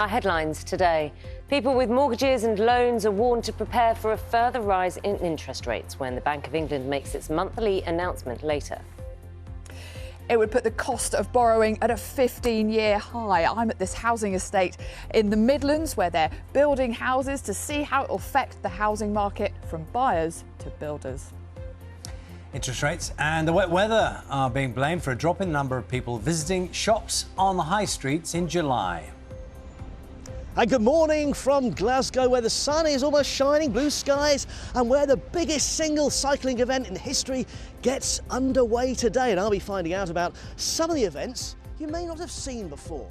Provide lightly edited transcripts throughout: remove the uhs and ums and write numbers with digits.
Our headlines today. People with mortgages and loans are warned to prepare for a further rise in interest rates when the Bank of England makes its monthly announcement later. It would put the cost of borrowing at a 15-year high. I'm at this housing estate in the Midlands where they're building houses to see how it will affect the housing market from buyers to builders. Interest rates and the wet weather are being blamed for a drop in the number of people visiting shops on the high streets in July. And good morning from Glasgow, where the sun is almost shining, blue skies, and where the biggest single cycling event in history gets underway today. And I'll be finding out about some of the events you may not have seen before.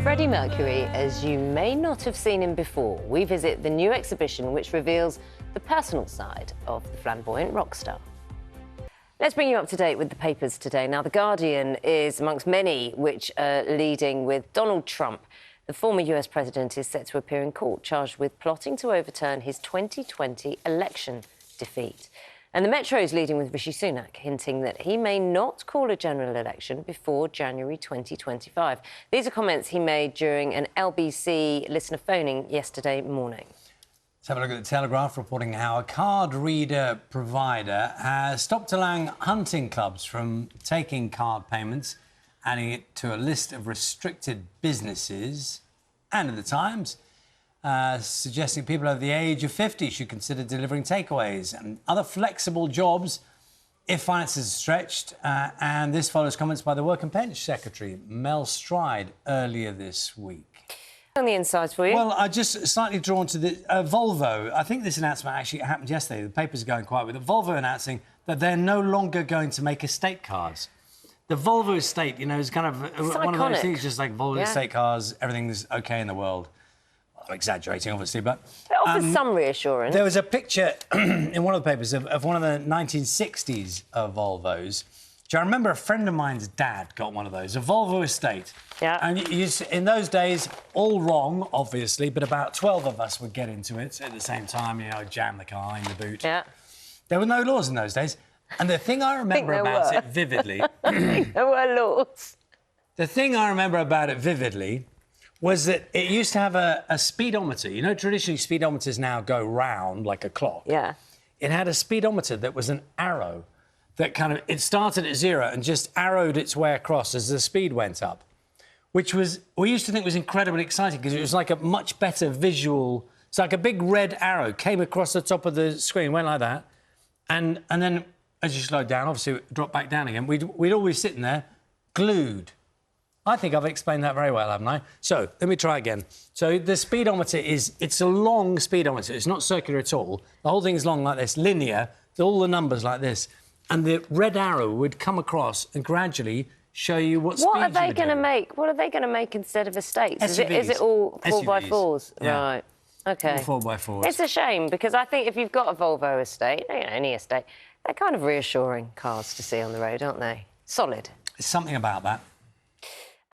Freddie Mercury, as you may not have seen him before. We visit the new exhibition which reveals the personal side of the flamboyant rock star. Let's bring you up to date with the papers today. Now, The Guardian is amongst many which are leading with Donald Trump. The former US president is set to appear in court, charged with plotting to overturn his 2020 election defeat. And the Metro is leading with Rishi Sunak, hinting that he may not call a general election before January 2025. These are comments he made during an LBC listener phoning yesterday morning. Let's have a look at the Telegraph reporting how a card reader provider has stopped allowing hunting clubs from taking card payments, adding it to a list of restricted businesses. And at the Times, suggesting people over the age of 50 should consider delivering takeaways and other flexible jobs if finances are stretched. And this follows comments by the Work and Pension Secretary, Mel Stride, earlier this week. On the insides for you. Well, I'm just slightly drawn to the Volvo. I think this announcement actually happened yesterday. The papers are going quiet with it. Volvo announcing that they're no longer going to make estate cars. The Volvo estate, you know, is kind of one of those things, just like Volvo estate cars, everything's OK in the world. Well, I'm exaggerating, obviously, but... It offers some reassurance. There was a picture in one of the papers of one of the 1960s Volvos. Do you remember a friend of mine's dad got one of those, a Volvo estate? Yeah. And in those days, all wrong, obviously, but about 12 of us would get into it at the same time, you know, jam the car in the boot. Yeah. There were no laws in those days. And the thing I remember about it vividly... There were laws. The thing I remember about it vividly was that it used to have a speedometer. You know, traditionally, speedometers now go round like a clock. Yeah. It had a speedometer that was an arrow that kind of... It started at 0 and just arrowed its way across as the speed went up, which was... We used to think was incredibly exciting because it was like a much better visual... It's like a big red arrow came across the top of the screen, went like that, and then as you slowed down, obviously it dropped back down again. We'd always sitting there, glued. I think I've explained that very well, haven't I? So, let me try again. So, the speedometer it's a long speedometer. It's not circular at all. The whole thing is long like this, linear, all the numbers like this. And the red arrow would come across and gradually show you what speed you were doing. What are they going to make? What are they going to make instead of estates? SUVs. Is it all 4x4s? Yeah. Right. OK. All 4x4s. It's a shame, because I think if you've got a Volvo estate, you know, any estate, they're kind of reassuring cars to see on the road, aren't they? Solid. There's something about that.